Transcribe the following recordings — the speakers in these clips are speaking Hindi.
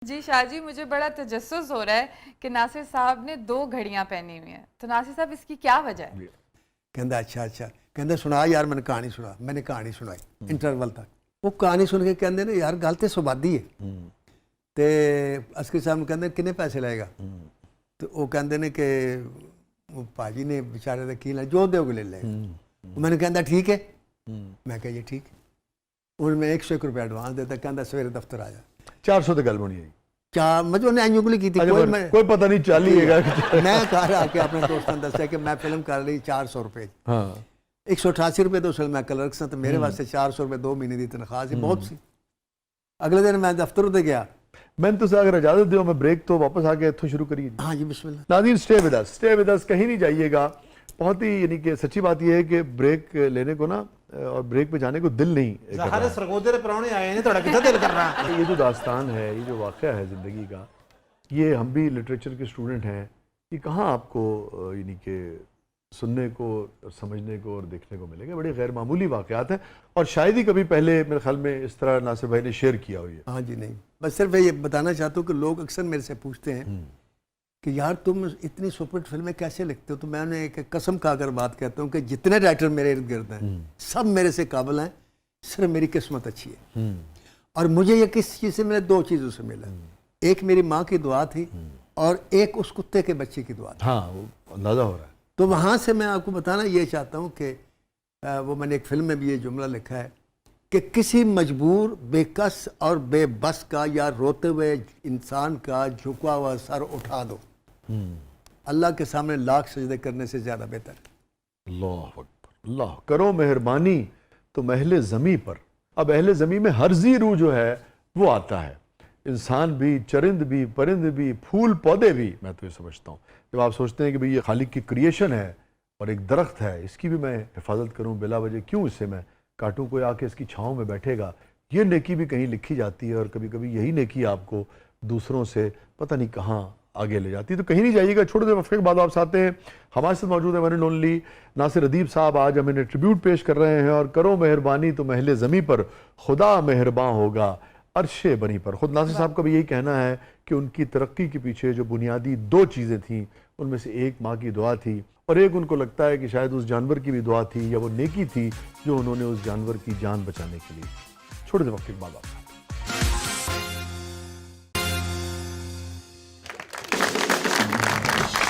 जी शाहजी, मुझे बड़ा तजस्सुस हो रहा है कि नासिर साहब ने 2 घड़ियां पहनी हुई हैं, तो नासिर साहब इसकी क्या वजह है? कहता अच्छा अच्छा, कहता सुना यार, मैंने कहानी सुना। मैंने कहानी सुनाई इंटरवल तक। वो कहानी सुन के कहते ने यार गल तो सुबादी है। तो अस्कर साहब कहते किन्ने पैसे लेगा? तो वो कहते ने कि वो भाजी ने बेचारे का की जो दोगे ले लेगा। मैंने कहता ठीक है। मैं कहा जी ठीक है। और मैं 101 रुपया एडवांस देता, कहता सवेरे दफ्तर आ जा। 400 तो गल बनी है। चार मतलब उन्हें अंजुगली की थी। कोई पता नहीं चलिएगा। मैं घर आके अपने दोस्तों ने दसा कि मैं फिल्म कर रही 400 रुपये। हाँ 188 रुपये तो मैं क्लर्क सा, तो मेरे वास्ते 400 रुपये 2 महीने की तनख्वाह से बहुत सी। अगले दिन मैं दफ्तर उत्ते गया। मैंने तो अगर इजाजत दो मैं ब्रेक तो वापस आके इत्थों शुरू करिए। हाँ जी बिस्मिल्लाह। नाज़रीन स्टे विद अस, कहीं नहीं जाइएगा। बहुत ही यानी कि सच्ची बात यह है कि ब्रेक लेने को ना और ब्रेक पे जाने को दिल नहीं कर रहा है। सरगोदे प्राहुणे आए ने, थोड़ा कितना दिल कर रहा है। ये जो दास्तान है, ये जो वाक़या है ज़िंदगी का, ये हम भी लिटरेचर के स्टूडेंट हैं, ये कहाँ आपको यानी कि सुनने को और समझने को और देखने को मिलेंगे। बड़े गैर मामूली वाक़यात हैं और शायद ही कभी पहले मेरे ख्याल में इस तरह नासिर भाई ने शेयर किया हुई है। हाँ जी नहीं, बस सिर्फ ये बताना चाहता हूँ कि लोग अक्सर मेरे से पूछते हैं कि यार तुम इतनी सुपरहिट फिल्में कैसे लिखते हो। तो मैं उन्हें एक कसम खाकर बात कहता हूँ कि जितने राइटर मेरे इर्द गिर्द हैं सब मेरे से काबिल हैं, सिर्फ मेरी किस्मत अच्छी है। और मुझे ये किस चीज़ से मिला? 2 चीज़ों से मिला। एक मेरी माँ की दुआ थी और एक उस कुत्ते के बच्चे की दुआ थी। हाँ वो अंदाज़ा हो रहा है। तो वहाँ से मैं आपको बताना ये चाहता हूँ कि वो मैंने एक फिल्म में भी ये जुमला लिखा है कि किसी मजबूर, बेकस और बेबस का या रोते हुए इंसान का झुका हुआ सर उठा दो, अल्लाह के सामने लाख सजदे करने से ज़्यादा बेहतर है। अल्लाह अकबर। अल्लाह करो मेहरबानी तो महले ज़मी पर। अब अहले ज़मी में हर जी रूह जो है वो आता है, इंसान भी, चरिंद भी, परिंद भी, फूल पौधे भी। मैं तो ये समझता हूँ जब आप सोचते हैं कि भाई ये खालिक की क्रिएशन है और एक दरख्त है, इसकी भी मैं हिफाजत करूँ बिला वजह, क्यों इसे मैं काटूँ? कोई आके इसकी छाँव में बैठेगा। ये नेकी भी कहीं लिखी जाती है और कभी कभी यही नेकी आपको दूसरों से पता नहीं कहाँ आगे ले जाती है। तो कहीं नहीं जाइएगा। छोटे देर वक्फे के बाद वापस आते हैं। हमारे साथ मौजूद है वन एंड ओनली नासिर अदीब साहब। आज हम इन्हें ट्रिब्यूट पेश कर रहे हैं और करो मेहरबानी तो महले ज़मी पर, खुदा मेहरबान होगा अर्शे बनी पर। खुद नासिर साहब का भी यही कहना है कि उनकी तरक्की के पीछे जो बुनियादी 2 चीज़ें थीं, उनमें से एक माँ की दुआ थी और एक उनको लगता है कि शायद उस जानवर की भी दुआ थी या वो नेकी थी जो उन्होंने उस जानवर की जान बचाने के लिए। छोटे से वक्त के बाद आप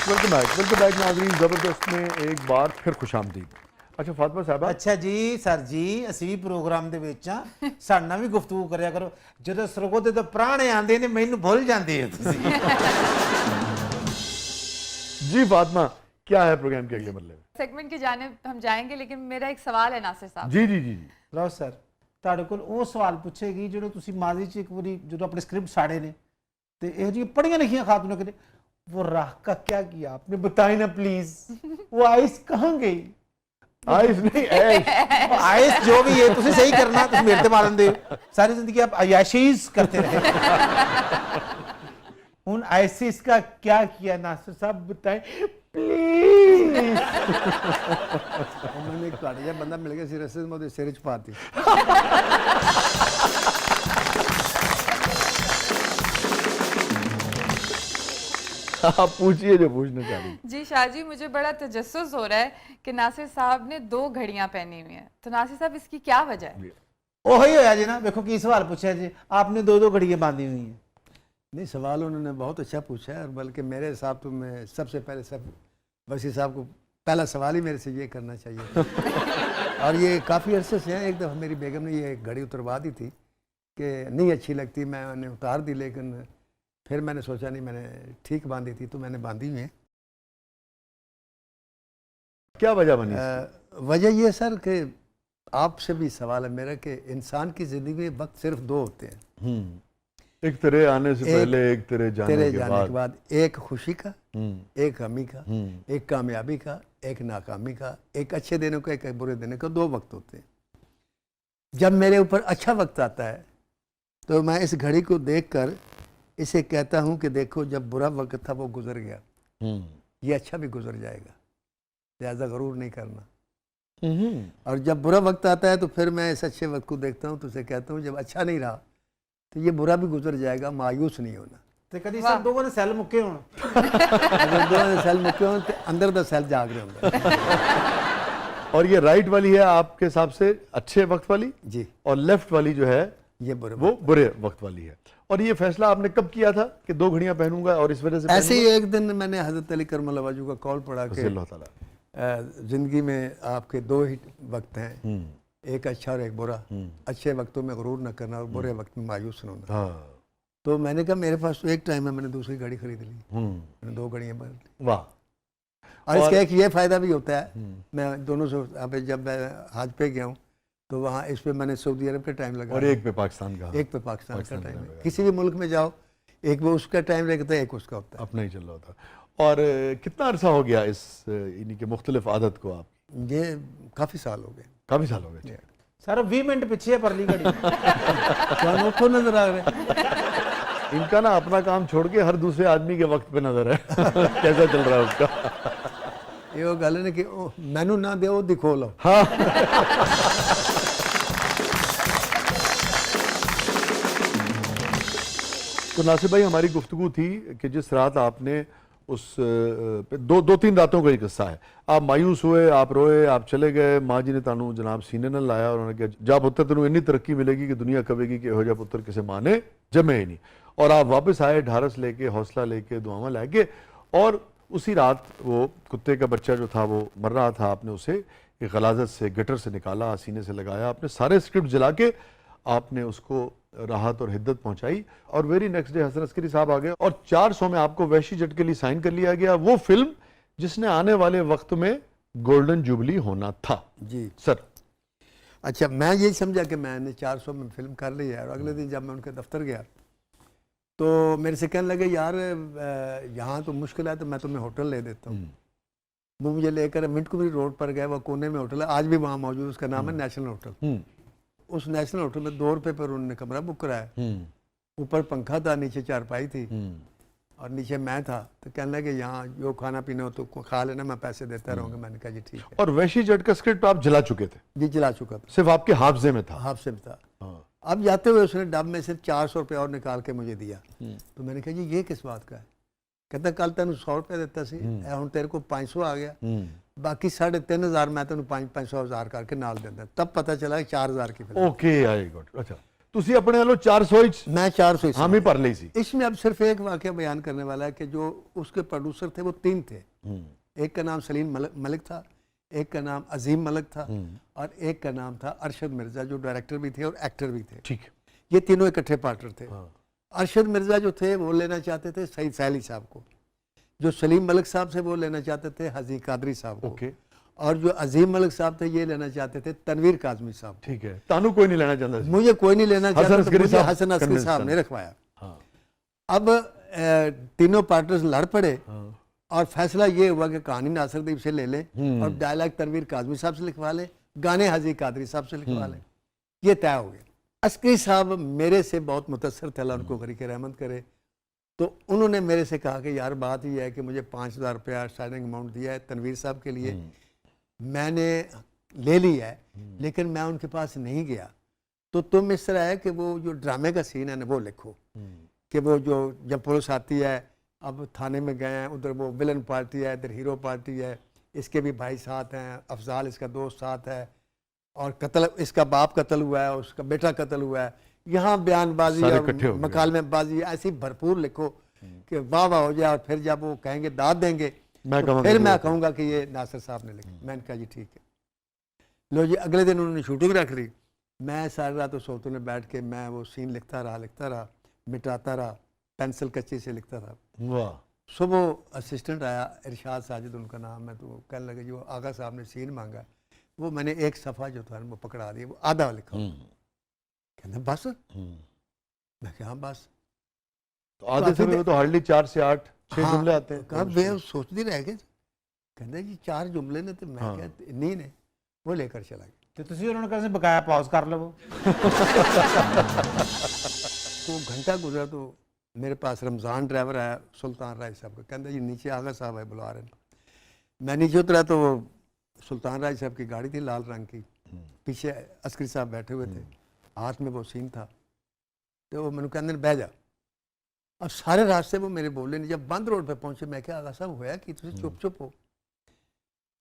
वेलकम बैक नाज़रीन। ज़बरदस्त में एक बार फिर खुशामदीद। अच्छा फातिमा साहब, अच्छा जी सर जी, ਅਸੀਂ ਵੀ ਪ੍ਰੋਗਰਾਮ ਦੇ ਵਿੱਚ ਆ, ਸਾਡੇ ਨਾਲ ਵੀ ਗੁਫ਼ਤਗੂ ਕਰਿਆ ਕਰੋ। ਜਦੋਂ ਸਰਗੋਦੇ ਤੋਂ ਪ੍ਰਾਣੇ ਆਉਂਦੇ ਨੇ ਮੈਨੂੰ ਭੁੱਲ ਜਾਂਦੇ ਹੋ ਤੁਸੀਂ। जी फातिमा क्या है प्रोग्राम के अगले मतलब? सेगमेंट की जानिब हम जाएंगे, लेकिन मेरा एक सवाल है नासिर साहब। जी जी जी जी। ਲਓ ਸਰ, ਤੁਹਾਡੇ ਕੋਲ ਉਹ ਸਵਾਲ ਪੁੱਛੇਗੀ ਜਿਹੜੇ ਤੁਸੀਂ ਮਾਜ਼ੀ 'ਚ ਇੱਕ ਵਾਰੀ ਜਦੋਂ ਆਪਣੇ ਸਕ੍ਰਿਪਟ ਸਾੜੇ ਨੇ ਤੇ ਇਹੋ ਜਿਹੀਆਂ ਪੜ੍ਹੀਆਂ ਲਿਖੀਆਂ ਖਾਤੂਨਾਂ ਕਹਿੰਦੇ वो राह का क्या किया आपने, बताए ना प्लीज। वो आइस कहाँ गई? आइस नहीं ऐश। आइस जो भी है तुझे सही करना, तुम मेरे ते मारन दे सारी जिंदगी आप अयाशीज करते रहे। उन आइसिस का क्या किया नासिर साहब, बताएं प्लीज। मैंने एक ਤੁਹਾਡੇ ਜਿਹਾ ਬੰਦਾ ਮਿਲ ਗਿਆ ਸੀ ਰਸਤੇ में, ਉਹਦੇ ਸਿਰ 'ਚ ਪਾਤੀ। आप पूछिए जो पूछना चाह रही। जी शाहजी, मुझे बड़ा तजस्सुस हो रहा है कि नासिर साहब ने 2 घड़ियां पहनी हुई हैं, तो नासिर साहब इसकी क्या वजह है? ਉਹੀ ਹੋਇਆ जी ना, देखो की सवाल पूछा जी, आपने 2-2 घड़ियां बांधी हुई हैं। नहीं, सवाल उन्होंने बहुत अच्छा पूछा है और बल्कि मेरे हिसाब तो मैं सबसे पहले वसी साहब को पहला सवाल ही मेरे से ये करना चाहिए। और ये काफ़ी अरसे से है। एक दफ़ा मेरी बेगम ने ये घड़ी उतरवा दी थी कि नहीं अच्छी लगती, मैंने उतार दी, लेकिन फिर मैंने सोचा नहीं, मैंने ठीक बांधी थी तो मैंने बांधी हुई है। क्या वजह बनी? वजह ये सर कि आपसे भी सवाल है मेरा कि इंसान की ज़िंदगी में वक्त सिर्फ 2 होते हैं। एक तेरे आने से पहले, एक तेरे जाने के बाद। एक खुशी का, एक गमी का, एक कामयाबी का, एक नाकामी का, एक अच्छे दिनों का, एक बुरे दिनों का। 2 वक्त होते हैं। जब मेरे ऊपर अच्छा वक्त आता है तो मैं इस घड़ी को देखकर इसे कहता हूँ कि देखो, जब बुरा वक्त था वो गुजर गया, ये अच्छा भी गुजर जाएगा, लिहाजा गरूर नहीं करना। और जब बुरा वक्त आता है तो फिर मैं इस अच्छे वक्त को देखता हूँ तो उसे कहता हूँ जब अच्छा नहीं रहा तो ये बुरा भी गुजर जाएगा, मायूस नहीं होना। ਤੇ ਕਦੀ ਸਰ ਦੋਵਾਂ ਦੇ ਸੈੱਲ ਮੁੱਕੇ ਹੋਣ अगर दो सेल मुक्के हों तो अंदर दा सेल जाग रहे होंगे। और ये राइट वाली है आपके हिसाब से अच्छे वक्त वाली, जी, और लेफ्ट वाली जो है ये बुरे वो बुरे वक्त वाली है। और ये फैसला आपने कब किया था कि 2 घड़ियां पहनूंगा और इस वजह से ऐसे ही एक दिन मैंने हजरत अली करम वजू का कॉल पढ़ा कि अल्लाह ताला ज़िंदगी में आपके 2 ही वक्त हैं, एक अच्छा और एक बुरा। अच्छे वक्तों में गुरूर न करना और बुरे वक्त में मायूस न होना। हाँ, तो मैंने कहा मेरे पास तो एक टाइम है, मैंने दूसरी घड़ी खरीद ली, मैंने 2 घड़ियाँ बदल ली। वाह। और इसका एक ये फ़ायदा भी होता है, मैं दोनों से अभी जब मैं हज पे गया हूँ तो वहाँ इस पे मैंने सऊदी अरब का टाइम लगा, और एक पे पाकिस्तान का, एक पे पाकिस्तान का पाकिस्तान टाइम का है। लगा। किसी भी मुल्क में जाओ, एक वो उसका टाइम लगता है, एक उसका होता है। अपना ही चल रहा था। और कितना अरसा हो गया इस इन्हीं के मुख्तलिफ आदत को आप? ये काफ़ी साल हो गए। काफ़ी साल हो गए। ਸਰ 20 ਮਿੰਟ ਪਿੱਛੇ ਹੈ ਪਰਲੀ ਘੜੀ तो अनोखो नजर आ रहे हैं। इनका ना अपना काम छोड़ के हर दूसरे आदमी के वक्त पे नजर है कैसा चल रहा है उसका। ये वो गल है ना कि मैनू ना दे वो दिखो लो। हाँ। तो नासिर भाई, हमारी गुफ्तगू थी कि जिस रात आपने उस पे 2-3 रातों का ही किस्सा है, आप मायूस हुए, आप रोए, आप चले गए, माँ जी ने तानू जनाब सीने न लाया और उन्होंने कहा जा पुत्र तेनू इन्नी तरक्की मिलेगी कि दुनिया कहेगी कि हो जा पुत्र किसी माँ ने जमे ही नहीं। और आप वापस आए ढारस लेके, हौसला लेके, दुआवां लेके, और उसी रात वो कुत्ते का बच्चा जो था वो मर रहा था, आपने उसे एक गलाजत से, गटर से निकाला, सीने से लगाया, आपने सारे स्क्रिप्ट जला के आपने उसको राहत और हिद्दत पहुंचाई। और very next day Hasan Askari साहब आ गए और 400 में आपको वहशी जट के लिए साइन कर लिया गया, वो फिल्म जिसने आने वाले वक्त में गोल्डन जुबली होना था। जी सर, अच्छा, मैं यही समझा कि मैंने 400 में फिल्म कर ली है। और अगले दिन जब मैं उनके दफ्तर गया तो मेरे से कहने लगे यार यहाँ तो मुश्किल है, तो मैं तुम्हें होटल ले देता हूँ। वो मुझे लेकर मिंटकुमरी रोड पर गए, वो कोने में होटल है, आज भी वहाँ मौजूद, उसका नाम है नेशनल होटल। उस नेशनल होटल में 2 रुपये पर उन्होंने कमरा बुक कराया। ऊपर पंखा था, नीचे चारपाई थी और नीचे मैं था। तो कहने लगे यहाँ जो खाना पीना हो तो खा लेना, मैं पैसे देता रहूँगा। मैंने कहा जी ठीक है। और वहशी जट का स्क्रिप्ट आप जला चुके थे? जी जला चुका था, सिर्फ आपके हाफजे में था? हाफ से था। अब जाते हुए उसने डब में से 400 रुपये और निकाल के मुझे दिया। तो मैंने कहा जी ये किस बात का है? कहता कल तेन 100 रुपये देता सी, हूँ तेरे को 500 आ गया, बाकी 3500 मैं तेन 500 करके नाल देंदा। तब पता चला 4000 की फिल्म। Okay, I got. अच्छा, तुसी अपने वालों 400 ही मैं 400 हामी भर ली सी। इसमें अब सिर्फ एक वाकया बयान करने वाला है कि जो उसके प्रोड्यूसर थे वो 3 थे। एक का नाम सलीम मलिक था, एक का नाम अजीम मलिक था और एक का नाम था अरशद मिर्जा, जो डायरेक्टर भी थे और एक्टर भी थे। ठीक, ये तीनों इकट्ठे पार्टनर थे। अरशद मिर्जा जो थे वो लेना चाहते थे सईद सैली साहब को, जो सलीम मलिक साहब से वो लेना चाहते थे हजी कादरी साहब को, ओके, और जो अजीम मलिक साहब थे ये लेना चाहते थे तनवीर काजमी साहब। ठीक है, तानू कोई नहीं लेना चाहता सी। मुझे कोई नहीं लेना चाहता, तो मुझे साहब हसन अस्करी convince साहब ने करना। रखवाया। हाँ। अब तीनों पार्टनर्स लड़ पड़े और फैसला ये हुआ कि कहानी नासिरदीप से ले लें और डायलॉग तनवीर काजमी साहब से लिखवा लें, गाने हजी कादरी साहब से लिखवा लें। ये तय हो गया। अस्करी साहब मेरे से बहुत मुतासर थे, अल्लाह उनको गरीक रहमत करे। तो उन्होंने मेरे से कहा कि यार बात ये है कि मुझे 5000 रुपया स्टार्टिंग अमाउंट दिया है तनवीर साहब के लिए, मैंने ले लिया है, लेकिन मैं उनके पास नहीं गया। तो तुम इस तरह है कि वो जो ड्रामे का सीन है ना वो लिखो, कि वो जो जब पुलिस आती है, अब थाने में गए हैं, उधर वो विलन पार्टी है, इधर हीरो पार्टी है, इसके भी भाई साथ हैं, अफजाल इसका दोस्त साथ है, और कत्ल, इसका बाप कत्ल हुआ है, उसका बेटा कत्ल हुआ है, यहाँ बयानबाजी और मकालमेबाजी ऐसी भरपूर लिखो कि वाह वाह हो जाए। और फिर जब वो कहेंगे दाद देंगे तो फिर मैं कहूँगा कि ये नासिर साहब ने लिखी। मैंने कहा जी ठीक है। लो जी, अगले दिन उन्होंने शूटिंग रख ली। मैं सारी रात उस सोते में बैठ के मैं वो सीन लिखता रहा, मिटाता रहा, पेंसिल कच्ची से लिखता रहा। वाह। सुबह असिस्टेंट आया, इरशाद साजिद उनका नाम है, तो वो कहने लगे जो आगा साहब ने सीन मांगा, वो मैंने एक सफ़ा जो था वो पकड़ा दिया, वो आधा लिखा। कहते बस, मैं क्या बस, तो आधे समय में तो हार्डली 4 से 8 6 जुमले आते हैं। कहा वे सोचती रह गए, कहते जी 4 जुमले ने, तो मैं क्या नहीं ने, वो लेकर चला गया। ਤੇ ਤੁਸੀਂ ਉਹਨਾਂ ਨੂੰ ਕਹਿੰਦੇ ਬਕਾਇਆ ਪੌਜ਼ ਕਰ ਲਵੋ। तो घंटा गुजरा तो मेरे पास रमज़ान ड्राइवर आया, सुल्तान राय साहब का, कहते जी नीचे आगा साहब है बुला रहे हैं। मैं नीचे उतरा तो सुल्तान राय साहब की गाड़ी थी लाल रंग की, पीछे अस्करी साहब बैठे हुए थे, हाथ में वो सीन था। ਤੇ ਉਹ ਮੈਨੂੰ ਕਹਿੰਦੇ ਨੇ ਬਹਿ ਜਾ। अब सारे रास्ते वो मेरे बोले नहीं। जब बंद रोड पे पहुंचे मैं क्या आगा साहब होया कि तुम चुप चुप हो।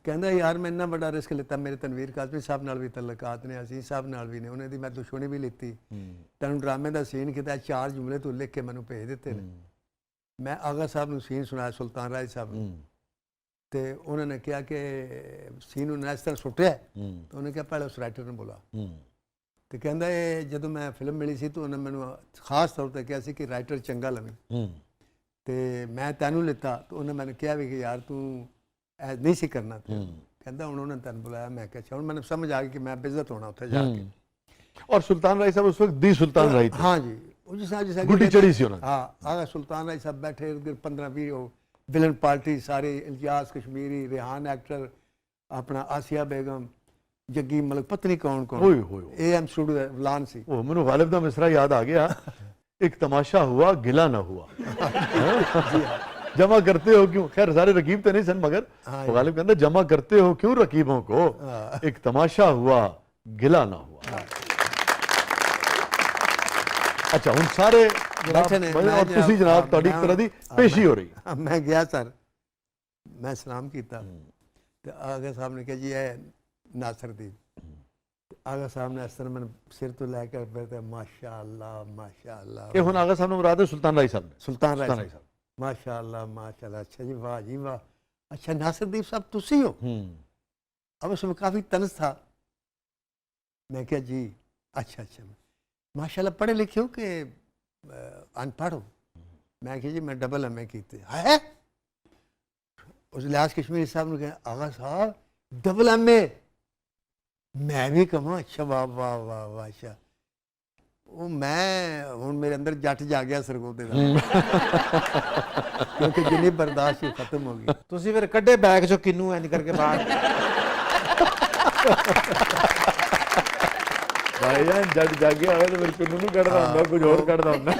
कहता यार मैं इन्ना बड़ा रिस्क लेता, मेरे तनवीर काजमी साहब नाल भी तल्लकात ने, अजीज साहब नाल भी ने, उन्हें दी मैं दुश्मनी भी लीती, तेन ड्रामे का सीन किया, 4 जुमले तू लिख के मैनू भेज दिते ने। मैं आगा साहब ने सीन सुनाया सुल्तान राय साहब ने, तो उन्होंने कहा कि सीन उन्हें इस तरह सुटिया, तो उन्हें कहा पहले उस राइटर ने बोला। तो कहता है जो मैं फिल्म मिली सी तो उन्हें मैंने खास तौर पर कहा कि राइटर चंगा लवे, तो मैं तेनू लिता। तो उन्हें मैंने कहा भी कि यार तू नहीं सी करना। कहता हूँ उन्होंने तेन बुलाया, मैं क्या अच्छा हूँ मैंने समझ आ गई कि मैं बेइज्जत होना उत्थे जाके। और सुल्तान राय साहब उस वक्त दी सुल्तान राय थे। हाँ जी, जिस गुड्डी चढ़ी सी उन्होंने। हाँ आगा सुल्तान राय साहब बैठे इर्द गिर्द 15-20 विलन पार्टी सारे, इल्तियास कश्मीरी, रेहान एक्टर, अपना आसिया बेगम, जग्गी मलिक, पत्नी कौन कौन, AM स्टूडियो लान सी। ओ मैनू गालिब दा मिसरा याद आ गया, एक तमाशा हुआ गिला ना हुआ। जमा करते हो क्यों, खैर सारे रकीब तो नहीं सन, मगर गालिब कहता जमा करते हो क्यों रकीबों को, एक तमाशा हुआ गिला ना हुआ। अच्छा हुन सारे बैठे ने, और तुसी जनाब तुहाडी एक तरह दी पेशी हो रही है। मैं गया सर, मैं सलाम किया तो आगा साहब ने कहा जी है नासर दी। आगा साहब ने इस तरह मैंने सिर तो लेकर बैठे, माशाअल्लाह माशाअल्लाह। ये हुन आगा साहब ने मुराद है सुल्तान राय साहब ने। सुल्तान राय साहब माशाअल्लाह माशाअल्लाह, अच्छा जी वाह जी वाह, अच्छा नासिरदीप साहब तुसी हो। अब उसमें काफ़ी तनस था। मैं क्या जी अच्छा अच्छा, माशाल्लाह पढ़े लिखे हो कि अनपढ़ हो। मैं क्या जी मैं डबल MA की है। उस लिहाज कश्मीरी साहब ने कहा आगा साहब डबल MA। मैं भी कहा अच्छा वाह वाह वाह वाह। अच्छा वो मैं हूँ मेरे अंदर जट जा गया सरगोदे का, क्योंकि जिन्नी बर्दाश्त ही खत्म हो गई। ਤੁਸੀਂ ਫਿਰ ਕੱਢੇ ਬੈਗ ਚੋਂ ਕਿੰਨੂ ਇੰਜ ਕਰਕੇ ਬਾਹਰ। भाईजान जट जागे आवे तो फिर किन्नू नहीं कढ़दा हुंदा, कुछ होर कढ़दा हुंदा।